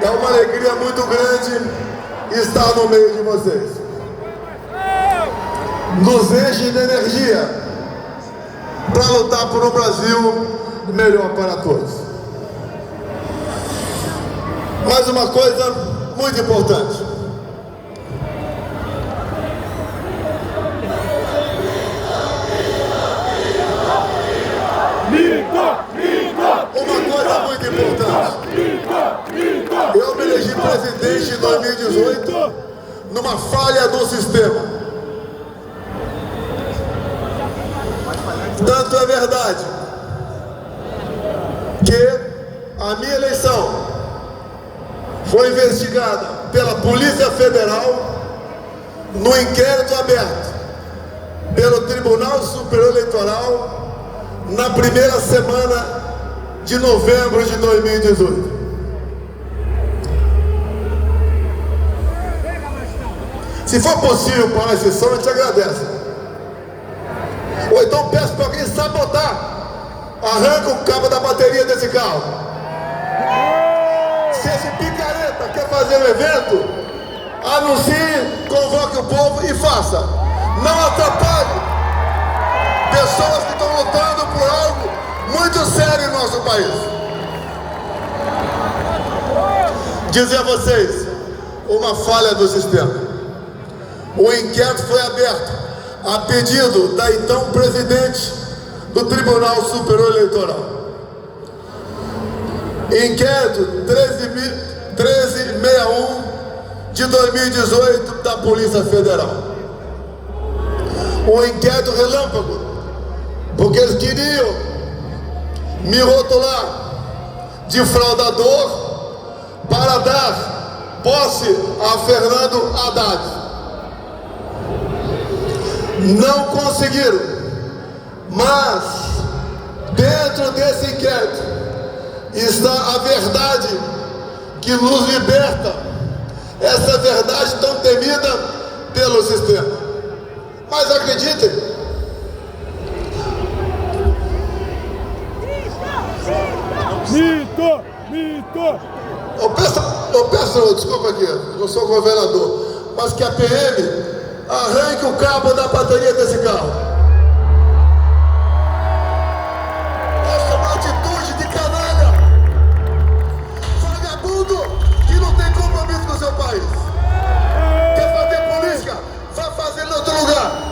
É uma alegria muito grande estar no meio de vocês. Nos enche de energia para lutar por um Brasil melhor para todos. Mas uma coisa muito importante. Uma coisa muito importante. Eu me elegi presidente em 2018 numa falha do sistema. Tanto é verdade que a minha eleição foi investigada pela Polícia Federal no inquérito aberto pelo Tribunal Superior Eleitoral na primeira semana de novembro de 2018. Se for possível para a sessão, eu te agradeço. Ou então peço para alguém sabotar. Arranca o cabo da bateria desse carro. Se esse picareta quer fazer um evento, anuncie, convoque o povo e faça. Não atrapalhe pessoas que estão lutando por algo muito sério em nosso país. Dizer a vocês, uma falha do sistema. O inquérito foi aberto a pedido da então presidente do Tribunal Superior Eleitoral. Inquérito 1361 de 2018 da Polícia Federal. Um inquérito relâmpago, porque eles queriam me rotular de fraudador para dar posse a Fernando Haddad. Não conseguiram, mas dentro desse inquérito está a verdade que nos liberta, essa verdade tão temida pelo sistema. Mas acreditem, Mito! eu peço desculpa aqui, eu sou governador, mas que a PM arranque o cabo da bateria desse carro. Essa é uma atitude de canalha, vagabundo que não tem compromisso com o seu país. Quer fazer política? Vá fazer em outro lugar.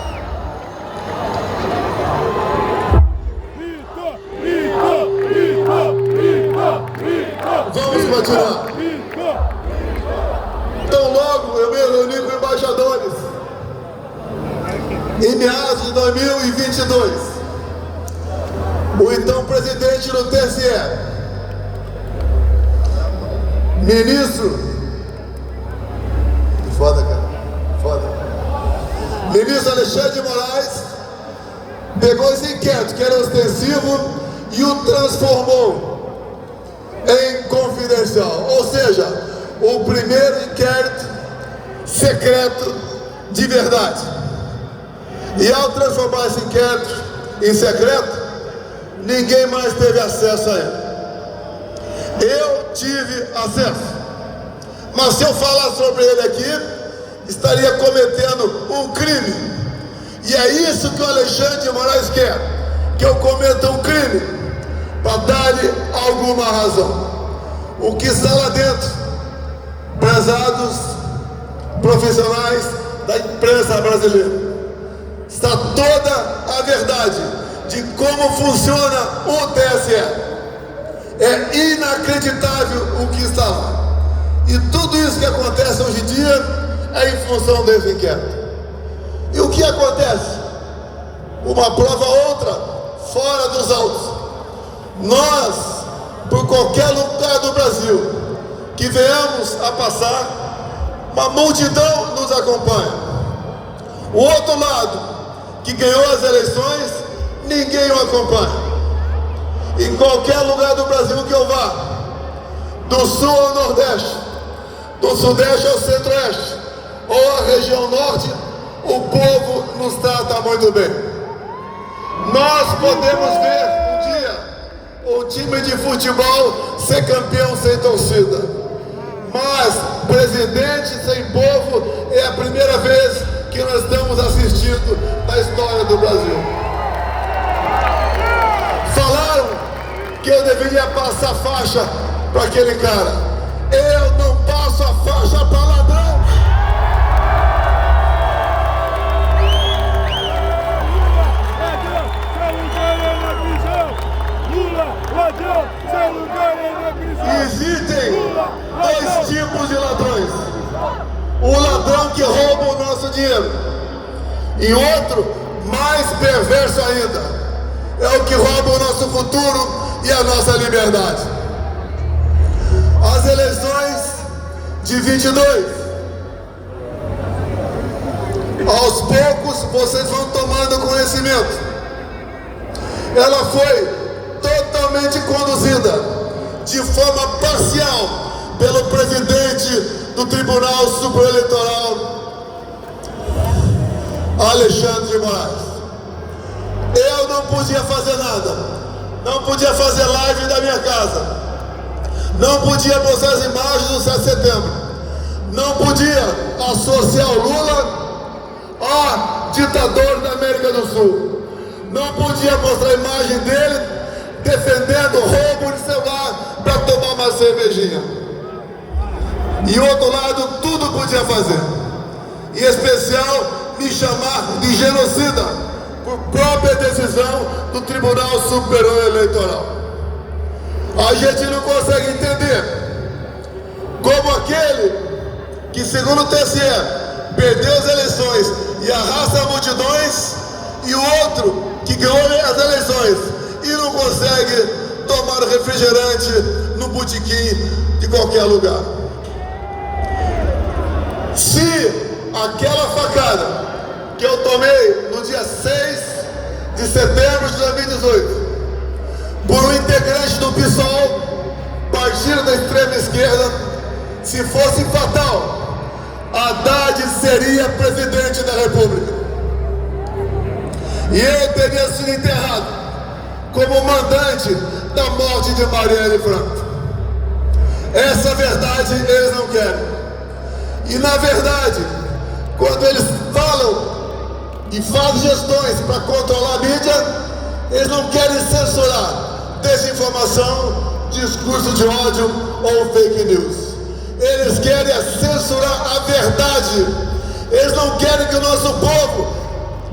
Vamos continuar. Então logo eu me reuni com embaixadores em meados de 2022, o então presidente do TSE, ministro Alexandre de Moraes, pegou esse inquérito que era ostensivo e o transformou em confidencial, ou seja, o primeiro inquérito secreto de verdade. E ao transformar esse inquérito em secreto, ninguém mais teve acesso a ele. Eu tive acesso. Mas se eu falar sobre ele aqui, estaria cometendo um crime. E é isso que o Alexandre de Moraes quer, que eu cometa um crime, para dar-lhe alguma razão. O que está lá dentro, prezados profissionais da imprensa brasileira, está toda a verdade de como funciona o TSE. É inacreditável o que está lá. E tudo isso que acontece hoje em dia é em função desse inquérito. E o que acontece? Uma prova outra, fora dos autos. Nós, por qualquer lugar do Brasil que venhamos a passar, uma multidão nos acompanha. O outro lado, que ganhou as eleições, ninguém o acompanha. Em qualquer lugar do Brasil que eu vá, do sul ao nordeste, do sudeste ao centro-oeste, ou a região norte, o povo nos trata muito bem. Nós podemos ver um dia o time de futebol ser campeão sem torcida, Mas presidente sem povo é a primeira vez que nós estamos assistindo na história do Brasil. Falaram que eu deveria passar faixa para aquele cara. Eu não passo a faixa para ladrão. Existem dois tipos de ladrões: o ladrão que rouba o nosso dinheiro, e outro, mais perverso ainda, é o que rouba o nosso futuro e a nossa liberdade. As eleições de 22, aos poucos vocês vão tomando conhecimento. Ela foi totalmente conduzida de forma parcial pelo presidente do Tribunal Superior Eleitoral, Alexandre de Moraes. Eu não podia fazer nada, não podia fazer live da minha casa, não podia mostrar as imagens do 7 de setembro, não podia associar o Lula a ditador da América do Sul, não podia mostrar a imagem dele defendendo roubo de celular para tomar uma cervejinha. E outro lado, tudo podia fazer, em especial me chamar de genocida, por própria decisão do Tribunal Superior Eleitoral. A gente não consegue entender como aquele que, segundo o TSE, perdeu as eleições e arrasta multidões, e o outro que ganhou as eleições e não consegue tomar refrigerante no botequim de qualquer lugar. Se aquela facada que eu tomei no dia 6 de setembro de 2018 por um integrante do PSOL, partido da extrema esquerda, se fosse fatal, Haddad seria presidente da República e eu teria sido enterrado como mandante da morte de Marielle Franco. Essa verdade eles não querem. E na verdade, quando eles falam e fazem gestões para controlar a mídia, eles não querem censurar desinformação, discurso de ódio ou fake news. Eles querem censurar a verdade. Eles não querem que o nosso povo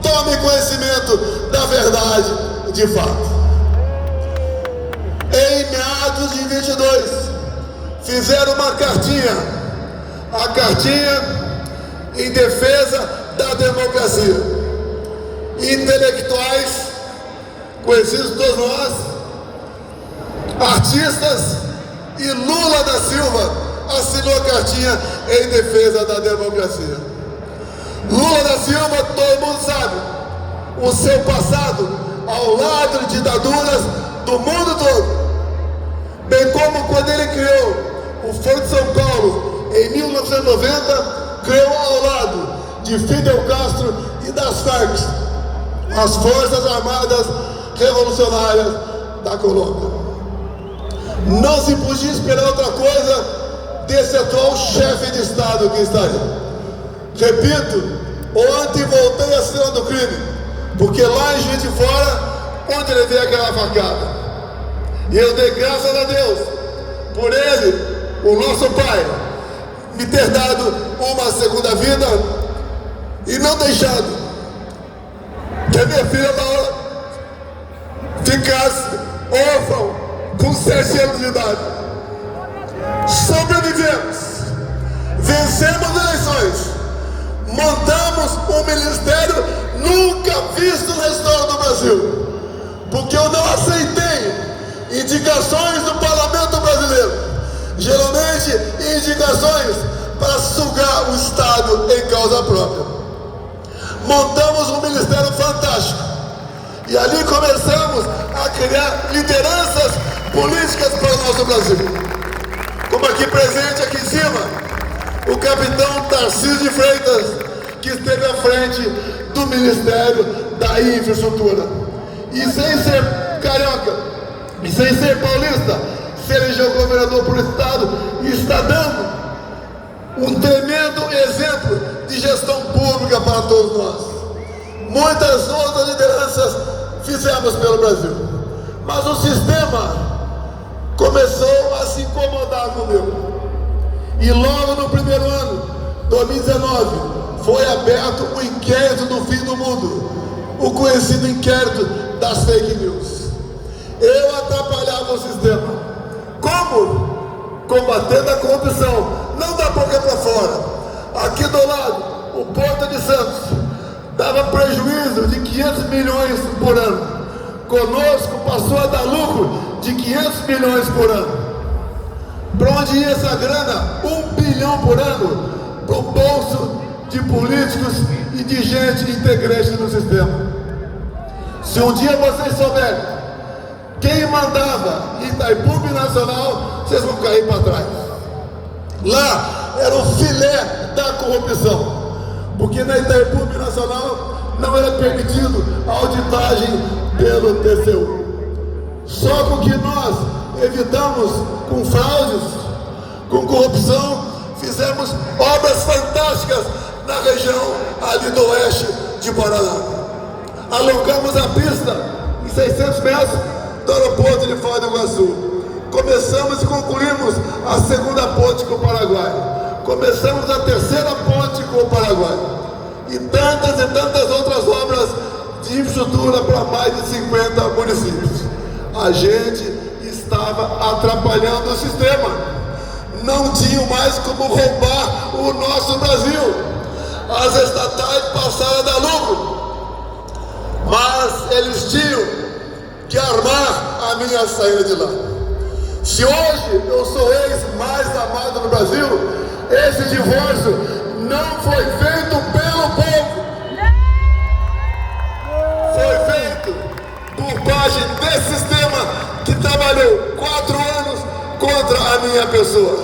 tome conhecimento da verdade de fato. Em meados de 22, fizeram uma cartinha, a cartinha em defesa da democracia. Intelectuais, conhecidos todos nós, artistas e Lula da Silva assinou a cartinha em defesa da democracia. Lula da Silva, todo mundo sabe, o seu passado ao lado de ditaduras do mundo todo, bem como quando ele criou o Foro de São Paulo em 1990, criou ao lado de Fidel Castro e das Farc, as Forças Armadas Revolucionárias da Colômbia. Não se podia esperar outra coisa desse atual chefe de Estado que está aí. Repito, ontem voltei à cena do crime, porque lá em Juiz de Fora, onde ele veio aquela facada, e eu dei graças a Deus por ele, o nosso pai, me ter dado uma segunda vida e não deixado que a minha filha Laura ficasse órfã com 7 anos de idade. Sobrevivemos, vencemos eleições, montamos um ministério nunca visto na história do Brasil, porque eu não aceitei indicações do Parlamento Brasileiro, geralmente indicações para sugar o Estado em causa própria. Montamos um ministério fantástico e ali começamos a criar lideranças políticas para o nosso Brasil, como aqui presente, aqui em cima, o capitão Tarcísio de Freitas, que esteve à frente do Ministério da Infraestrutura, e sem ser carioca e sem ser paulista, se elegeu governador por estado e está dando um tremendo exemplo de gestão pública para todos nós. Muitas outras lideranças fizemos pelo Brasil, mas o sistema começou a se incomodar com o meu. E logo no primeiro ano, 2019, foi aberto o inquérito do fim do mundo, o conhecido inquérito das fake news. Eu atrapalhava o sistema. Como? Combatendo a corrupção, não da boca para fora. Aqui do lado, o Porto de Santos dava prejuízo de 500 milhões por ano. Conosco passou a dar lucro de 500 milhões por ano. Para onde ia essa grana? 1 bilhão por ano para o bolso de políticos e de gente integrante no sistema. Se um dia vocês souberem quem mandava em Itaipu Nacional, vocês vão cair para trás. Lá era o filé da corrupção, porque na Itaipu Nacional não era permitido a auditagem pelo TCU. Só com que nós evitamos com fraudes, com corrupção, fizemos obras fantásticas na região ali do oeste de Paraná. Alongamos a pista em 600 metros do aeroporto de Foz do Iguaçu. Começamos e concluímos a segunda ponte com o Paraguai. Começamos a terceira ponte com o Paraguai. E tantas outras obras de infraestrutura para mais de 50 municípios. A gente estava atrapalhando o sistema. Não tinham mais como roubar o nosso Brasil. As estatais passaram a dar lucro. Mas eles tinham que armar a minha saída de lá. Se hoje eu sou o ex mais amado no Brasil, esse divórcio não foi feito pelo povo. Foi feito por parte desse sistema que trabalhou 4 anos contra a minha pessoa.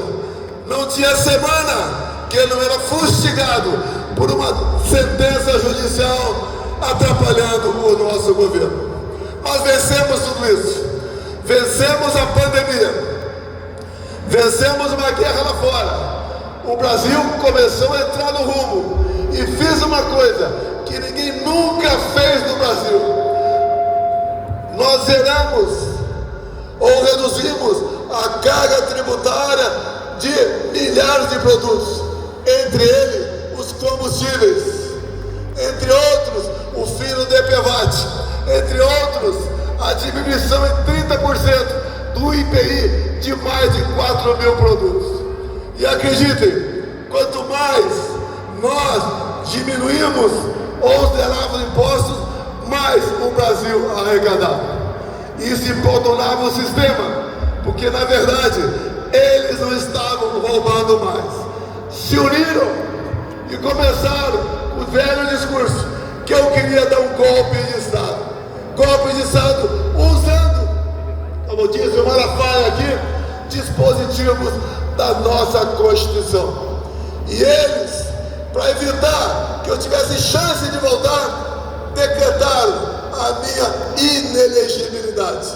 Não tinha semana que ele não era fustigado por uma sentença judicial atrapalhando o nosso governo. Nós vencemos tudo isso. Vencemos a pandemia. Vencemos uma guerra lá fora. O Brasil começou a entrar no rumo e fez uma coisa que ninguém nunca fez no Brasil. Nós zeramos ou reduzimos a carga tributária de milhares de produtos, entre eles os combustíveis, entre outros o fim do DPVAT, entre outros a diminuição em 30% do IPI de mais de 4 mil produtos. E acreditem, quanto mais nós diminuímos ou zerávamos impostos, mais o Brasil arrecadava. Isso impotolava o sistema, porque na verdade eles não estavam roubando mais. Se uniram e começaram o velho discurso que eu queria dar um golpe de Estado. Golpe de Estado usando, como diz o Malafaia aqui, dispositivos da nossa Constituição. E eles, para evitar que eu tivesse chance de voltar, decretaram a minha inelegibilidade.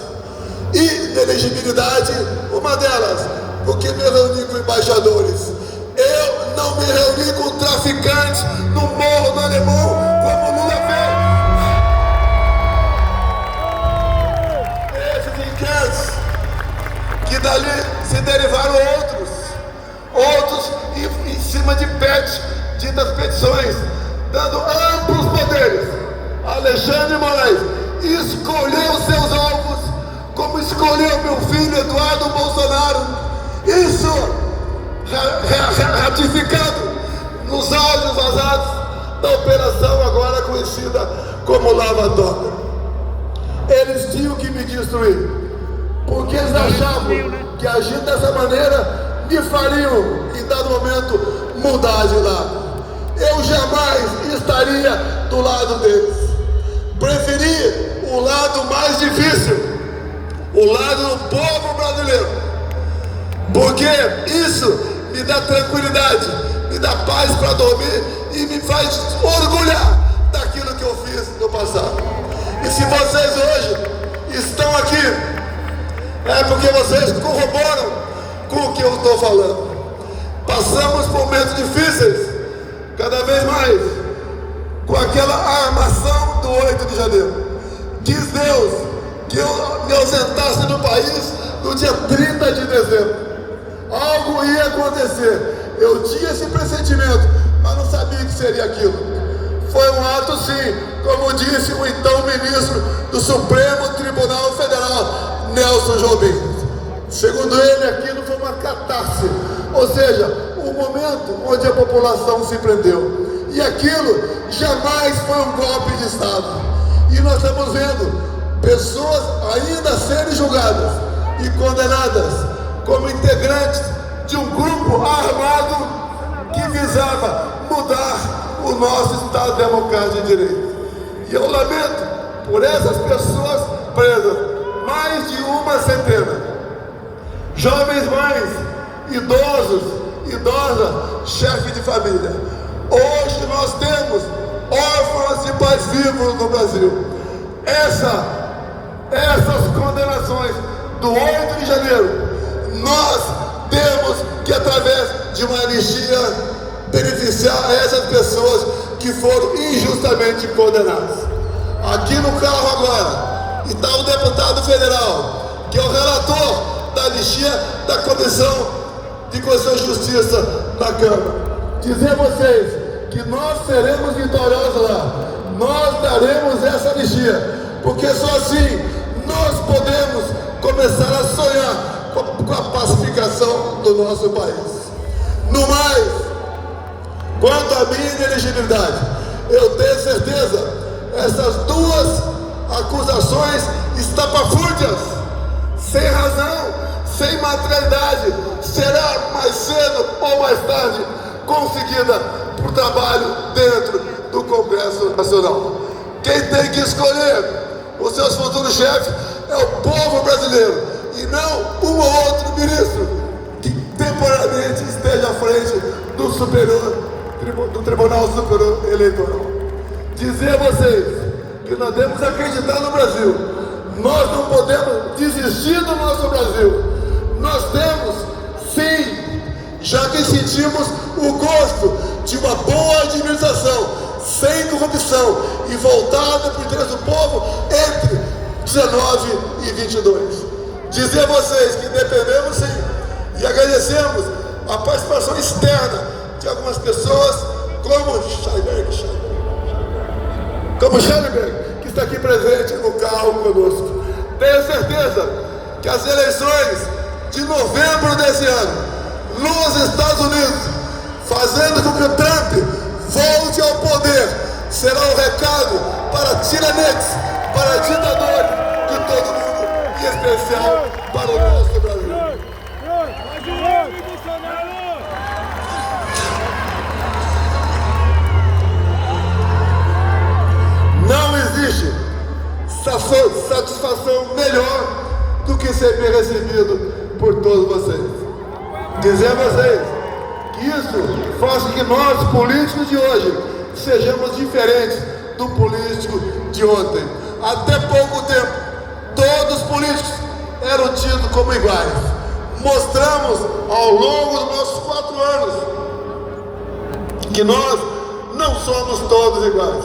Inelegibilidade, uma delas, porque me reuni com embaixadores. Eu não me reuni com traficantes no Morro do Alemão, como Lula fez. Esses inquéritos, que dali se derivaram outros em cima de ditas petições, dando amplos poderes. Alexandre de Moraes escolheu seus alvos, como escolheu meu filho Eduardo Bolsonaro. Isso ratificado nos áudios vazados da operação agora conhecida como Lava Toga. Eles tinham que me destruir, porque eles achavam que agindo dessa maneira me fariam, em dado momento, mudar de lado. Eu jamais estaria do lado deles. Preferi o lado mais difícil, o lado do povo brasileiro, porque isso me dá tranquilidade, me dá paz para dormir e me faz orgulhar daquilo que eu fiz no passado. E se vocês hoje estão aqui, é porque vocês corroboram com o que eu estou falando. Passamos por momentos difíceis, cada vez mais, com aquela armação do 8 de janeiro. Quis Deus que eu me ausentasse do país no dia 30 de dezembro. Algo ia acontecer. Eu tinha esse pressentimento, mas não sabia que seria aquilo. Foi um ato, sim, como disse o então ministro do Supremo Tribunal Federal, Nelson Jobim. Segundo ele, aquilo foi uma catarse, ou seja, um momento onde a população se prendeu. E aquilo jamais foi um golpe de Estado. E nós estamos vendo pessoas ainda serem julgadas e condenadas como integrantes de um grupo armado que visava mudar o nosso Estado Democrático de Direito. E eu lamento por essas pessoas presas, mais de uma centena. Jovens mães, idosos, idosas, chefes de família. Hoje nós temos órfãos de pais vivos no Brasil. Essas condenações do 8 de janeiro, nós temos que, através de uma anistia, beneficiar essas pessoas que foram injustamente condenadas. Aqui no carro agora está o deputado federal, que é o relator da anistia da Comissão de Constituição e Justiça na Câmara. Dizer a vocês que nós seremos vitoriosos lá, nós daremos essa anistia, porque só assim nós podemos começar a sonhar com a pacificação do nosso país. No mais, quanto à minha inelegibilidade, eu tenho certeza, essas duas acusações estapafúrdias, sem razão, sem materialidade, será mais cedo ou mais tarde conseguida por trabalho dentro do Congresso Nacional. Quem tem que escolher os seus futuros chefes é o povo brasileiro e não um ou outro ministro que temporariamente esteja à frente do Tribunal Superior Eleitoral. Dizer a vocês que nós devemos acreditar no Brasil. Nós não podemos desistir do nosso Brasil. Nós temos, sim, já que sentimos o gosto de uma boa administração, sem corrupção e voltada para o interesse do povo entre 19 e 22. Dizer a vocês que defendemos, sim, e agradecemos a participação externa de algumas pessoas, como Schallenberg, que está aqui presente no carro conosco. Tenho certeza que as eleições de novembro desse ano, nos Estados Unidos, fazendo com que o Trump volte ao poder, será um recado para tiranetes, para ditadores de todo mundo, em especial para o nosso Brasil. Não existe satisfação melhor do que ser bem recebido por todos vocês. Dizer a vocês que isso faz com que nós, políticos de hoje, sejamos diferentes do político de ontem. Até pouco tempo, todos os políticos eram tidos como iguais. Mostramos ao longo dos nossos 4 anos que nós não somos todos iguais.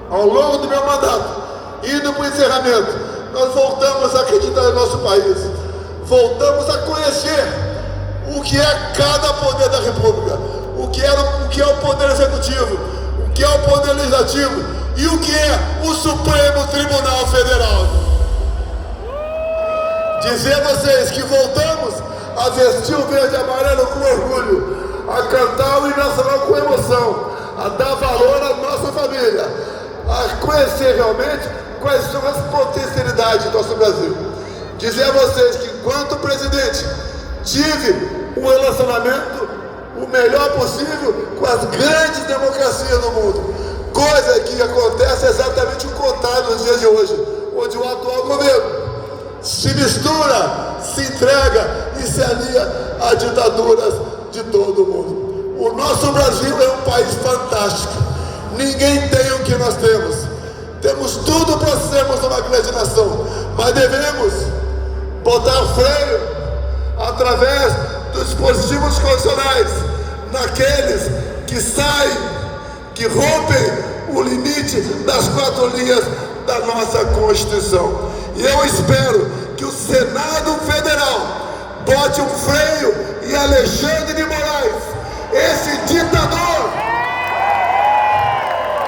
Ao longo do meu mandato, indo para o encerramento, nós voltamos a acreditar no nosso país. Voltamos a conhecer o que é cada poder da República, o que é o poder executivo, o que é o poder legislativo e o que é o Supremo Tribunal Federal. Dizer a vocês que voltamos a vestir o verde e amarelo com orgulho, a cantar o hino nacional com emoção, a dar valor à nossa família, a conhecer realmente quais são as potencialidades do nosso Brasil. Dizer a vocês que, enquanto presidente, tive um relacionamento o melhor possível com as grandes democracias do mundo, coisa que acontece exatamente o contrário nos dias de hoje, onde o atual governo se mistura, se entrega e se alia a ditaduras de todo o mundo. O nosso Brasil é um país fantástico. Ninguém tem o que nós temos. Temos tudo para sermos uma grande nação, mas devemos botar freio através dos dispositivos constitucionais naqueles que saem, que rompem o limite das 4 linhas da nossa Constituição. E eu espero que o Senado Federal bote um freio em Alexandre de Moraes, esse ditador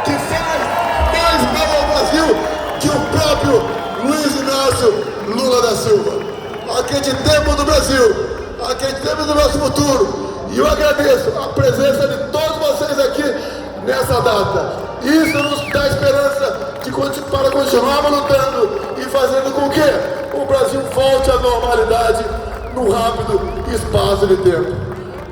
que faz mais mal ao Brasil que o próprio Luiz Inácio Lula da Silva. Acreditemos no Brasil, acreditemos no nosso futuro. E eu agradeço a presença de todos vocês aqui nessa data. Isso nos dá esperança para continuarmos lutando e fazendo com que o Brasil volte à normalidade num rápido espaço de tempo.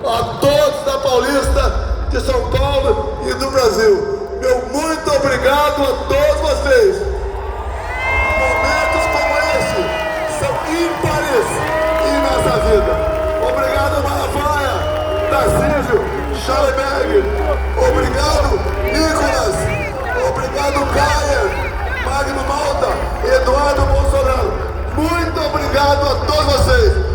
A todos da Paulista, de São Paulo e do Brasil, meu muito obrigado a todos vocês. Momentos como esse são ímpares em nossa vida. Obrigado, Malafaia, Tarcísio, Schallenberg. Obrigado, Nicolas. Obrigado, Caia, Magno Malta, Eduardo Bolsonaro. Muito obrigado a todos vocês.